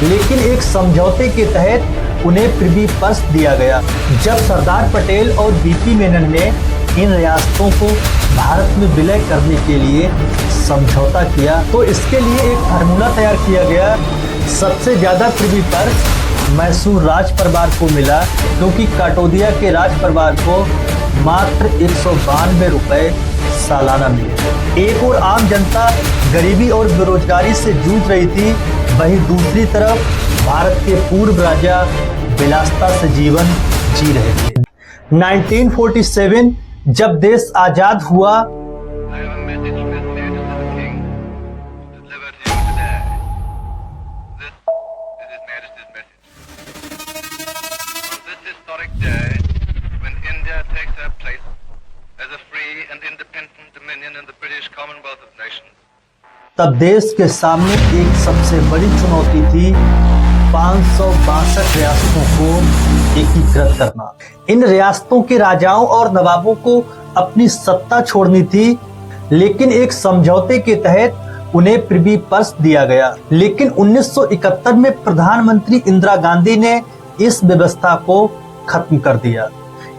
लेकिन एक समझौते के तहत उन्हें प्रिवी पर्स दिया गया। जब सरदार पटेल और बीपी मेनन ने इन रियासतों को भारत में विलय करने के लिए समझौता किया तो इसके लिए एक फार्मूला तैयार किया गया। सबसे ज्यादा प्रिवी पर्स मैसूर राज परिवार को मिला, क्योंकि काटोदिया के राज परिवार को मात्र 192 रुपए सालाना मिले। एक और आम जनता गरीबी और बेरोजगारी से जूझ रही थी, वहीं दूसरी तरफ भारत के पूर्व राजा विलासिता से जीवन जी रहे थे। 1947 जब देश आजाद हुआ तब देश के सामने एक सबसे बड़ी चुनौती थी 562 रियासतों को एकीकृत करना। इन रियासतों के राजाओं और नवाबों को अपनी सत्ता छोड़नी थी, लेकिन एक समझौते के तहत उन्हें प्रिवी पर्स दिया गया। लेकिन 1971 में प्रधानमंत्री इंदिरा गांधी ने इस व्यवस्था को खत्म कर दिया।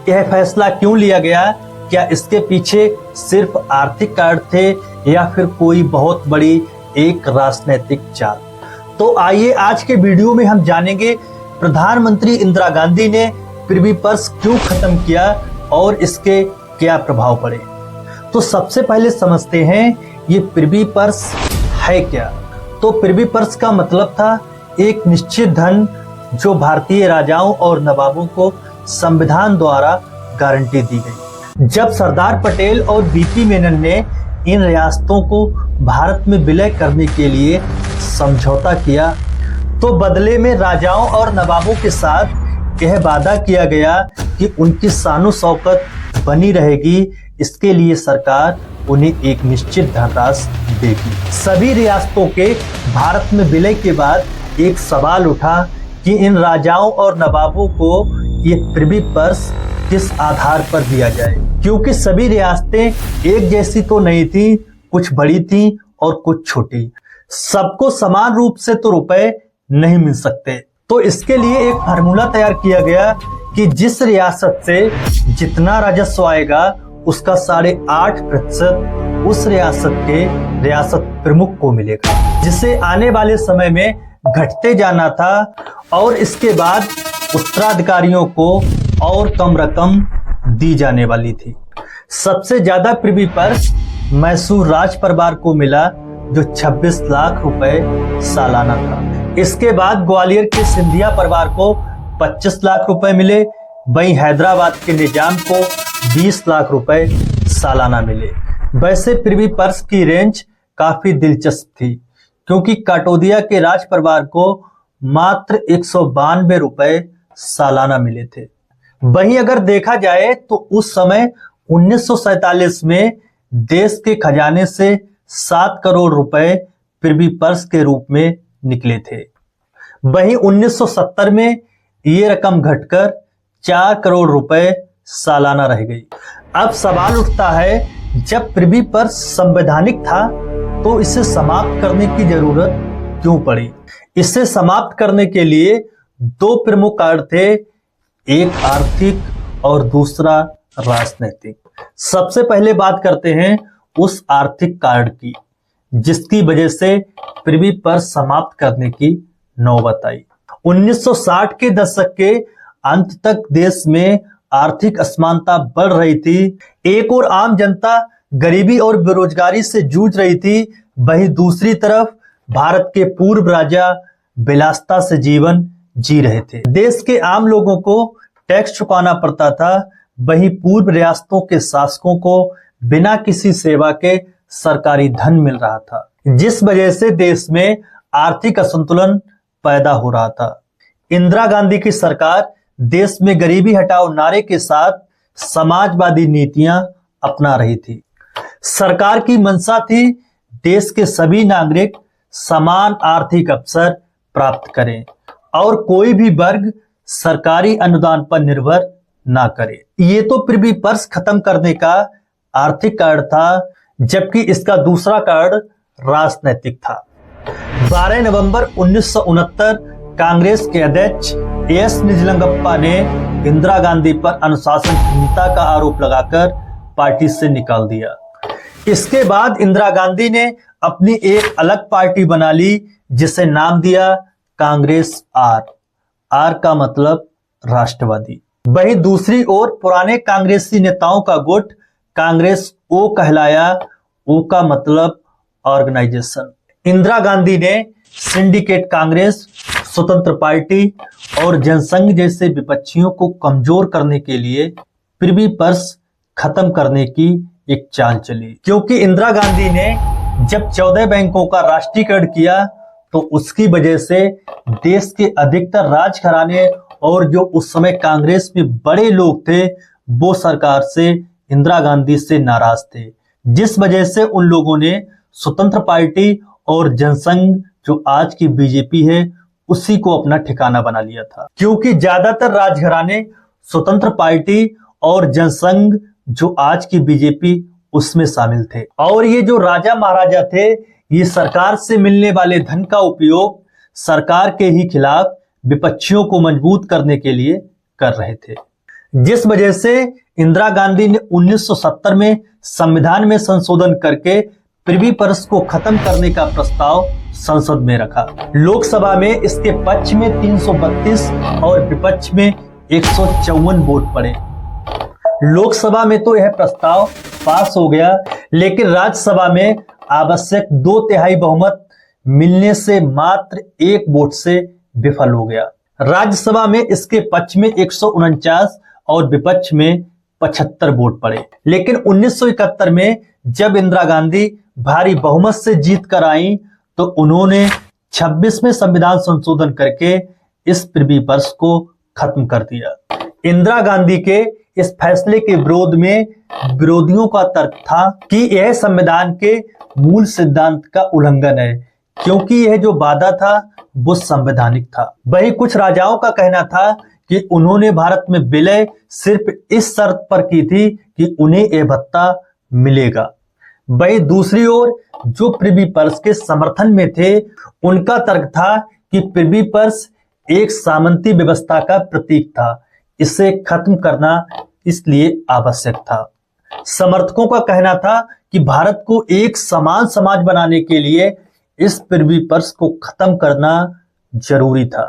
यह फैसला क्यों लिया गया? क्या इसके पीछे सिर्फ आर्थिक कारण थे या फिर कोई बहुत बड़ी एक राजनीतिक चाल? तो आइए आज के वीडियो में हम जानेंगे प्रधानमंत्री इंदिरा गांधी ने प्रिवी पर्स क्यों खत्म किया और इसके क्या प्रभाव पड़े। तो सबसे पहले समझते हैं ये प्रिवी पर्स है क्या। तो प्रिवी पर्स का मतलब था एक निश्चित धन जो भारतीय राजाओं और नवाबों को संविधान द्वारा गारंटी दी गई। जब सरदार पटेल और बीपी मेनन ने इन रियासतों को भारत में विलय करने के लिए समझौता किया तो बदले में राजाओं और नवाबों के साथ यह वादा किया गया कि उनकी शानो शौकत बनी रहेगी। इसके लिए सरकार उन्हें एक निश्चित धनराशि देगी। सभी रियासतों के भारत में विलय के बाद एक सवाल उठा कि इन राजाओं और नवाबों को ये प्रिवी पर्स किस आधार पर दिया जाए, क्योंकि सभी रियासतें एक जैसी तो नहीं थी, कुछ बड़ी थी और कुछ छोटी। सबको समान रूप से तो रुपए नहीं मिल सकते। तो इसके लिए एक फार्मूला तैयार किया गया कि जिस रियासत से जितना राजस्व आएगा उसका 8.5% उस रियासत के रियासत प्रमुख को मिलेगा, जिसे आने वाले समय में घटते जाना था और इसके बाद उत्तराधिकारियों को और कम रकम दी जाने वाली थी। सबसे ज्यादा प्रिवी पर्स मैसूर राज परिवार को मिला जो 26 लाख रुपए सालाना था। इसके बाद ग्वालियर के सिंधिया परिवार को 25 लाख रुपए मिले। वहीं हैदराबाद के निजाम को 20 लाख रुपए सालाना मिले। वैसे प्रिवी पर्स की रेंज काफी दिलचस्प थी, क्योंकि काटोदिया के राज परिवार को मात्र 192 रुपए सालाना मिले थे। वहीं अगर देखा जाए तो उस समय 1947 में देश के खजाने से 7 करोड़ रुपए प्रिवी पर्स के रूप में निकले थे। वहीं 1970 में ये रकम घटकर 4 करोड़ रुपए सालाना रह गई। अब सवाल उठता है, जब प्रिवी पर्स संवैधानिक था तो इसे समाप्त करने की जरूरत क्यों पड़ी? इसे समाप्त करने के लिए दो प्रमुख कारण थे, एक आर्थिक और दूसरा राजनीतिक। सबसे पहले बात करते हैं उस आर्थिक कारण की जिसकी वजह से प्रिवी पर्स समाप्त करने की नौबत आई। 1960 के दशक के अंत तक देश में आर्थिक असमानता बढ़ रही थी। एक और आम जनता गरीबी और बेरोजगारी से जूझ रही थी, वहीं दूसरी तरफ भारत के पूर्व राजा विलासिता से जीवन जी रहे थे। देश के आम लोगों को टैक्स चुकाना पड़ता था, वहीं पूर्व रियासतों के शासकों को बिना किसी सेवा के सरकारी धन मिल रहा था, जिस वजह से देश में आर्थिक असंतुलन पैदा हो रहा था। इंदिरा गांधी की सरकार देश में गरीबी हटाओ नारे के साथ समाजवादी नीतियां अपना रही थी। सरकार की मंशा थी देश के सभी नागरिक समान आर्थिक अवसर प्राप्त करें और कोई भी वर्ग सरकारी अनुदान पर निर्भर ना करे। ये तो प्रिवी पर्स खत्म करने का आर्थिक कारण था, जबकि इसका दूसरा कारण राजनीतिक था। 12 नवंबर 1969 कांग्रेस के अध्यक्ष एस निजलिंगप्पा ने इंदिरा गांधी पर अनुशासनहीनता का आरोप लगाकर पार्टी से निकाल दिया। इसके बाद इंदिरा गांधी ने अपनी एक अलग पार्टी बना ली जिसे नाम दिया कांग्रेस आर। आर का मतलब राष्ट्रवादी। वहीं दूसरी ओर पुराने कांग्रेसी नेताओं का गुट कांग्रेस ओ कहलाया। ओ का मतलब ऑर्गेनाइजेशन। इंदिरा गांधी ने सिंडिकेट कांग्रेस, स्वतंत्र पार्टी और जनसंघ जैसे विपक्षियों को कमजोर करने के लिए प्रिवी पर्स खत्म करने की एक चाल चली। क्योंकि इंदिरा गांधी ने जब 14 बैंकों का राष्ट्रीयकरण किया तो उसकी वजह से देश के अधिकतर राजघराने और जो उस समय कांग्रेस में बड़े लोग थे वो सरकार से, इंदिरा गांधी से नाराज थे, जिस वजह से उन लोगों ने स्वतंत्र पार्टी और जनसंघ जो आज की बीजेपी है उसी को अपना ठिकाना बना लिया था। क्योंकि ज्यादातर राजघराने स्वतंत्र पार्टी और जनसंघ जो आज की बीजेपी उसमें शामिल थे। और ये जो राजा महाराजा थे ये सरकार से मिलने वाले धन का उपयोग सरकार के ही खिलाफ विपक्षियों को मजबूत करने के लिए कर रहे थे, जिस वजह से इंदिरा गांधी ने 1970 में संविधान में संशोधन करके प्रिवी पर्स को खत्म करने का प्रस्ताव संसद में रखा। लोकसभा में इसके पक्ष में 332 और विपक्ष में 154 वोट पड़े। लोकसभा में तो यह प्रस्ताव पास हो गया, लेकिन राज्यसभा में आवश्यक 2/3 बहुमत मिलने से मात्र 1 वोट से विफल हो गया। राज्यसभा में इसके पक्ष में 149 और विपक्ष में 75 वोट पड़े। लेकिन 1971 में जब इंदिरा गांधी भारी बहुमत से जीत कर आई तो उन्होंने 26वें संविधान संशोधन करके इस प्रिवी पर्स को खत्म कर दिया। इंदिरा गांधी के इस फैसले के विरोध में विरोधियों का तर्क था कि यह संविधान के मूल सिद्धांत का उल्लंघन है, क्योंकि यह जो वादा था वो संवैधानिक था। वही कुछ राजाओं का कहना था कि उन्होंने भारत में विलय सिर्फ इस शर्त पर की थी कि उन्हें यह भत्ता मिलेगा। वही दूसरी ओर जो प्रिवी पर्स के समर्थन में थे उनका तर्क था कि प्रिवी पर्स एक सामंती व्यवस्था का प्रतीक था, इसे खत्म करना इसलिए आवश्यक था। समर्थकों का कहना था कि भारत को एक समान समाज बनाने के लिए इस प्रिवी पर्स को खत्म करना जरूरी था।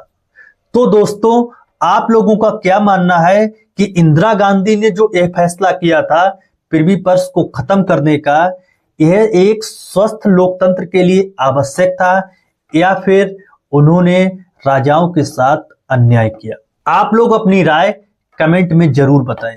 तो दोस्तों, आप लोगों का क्या मानना है कि इंदिरा गांधी ने जो यह फैसला किया था प्रिवी पर्स को खत्म करने का, यह एक स्वस्थ लोकतंत्र के लिए आवश्यक था या फिर उन्होंने राजाओं के साथ अन्याय किया? आप लोग अपनी राय कमेंट में जरूर बताएं।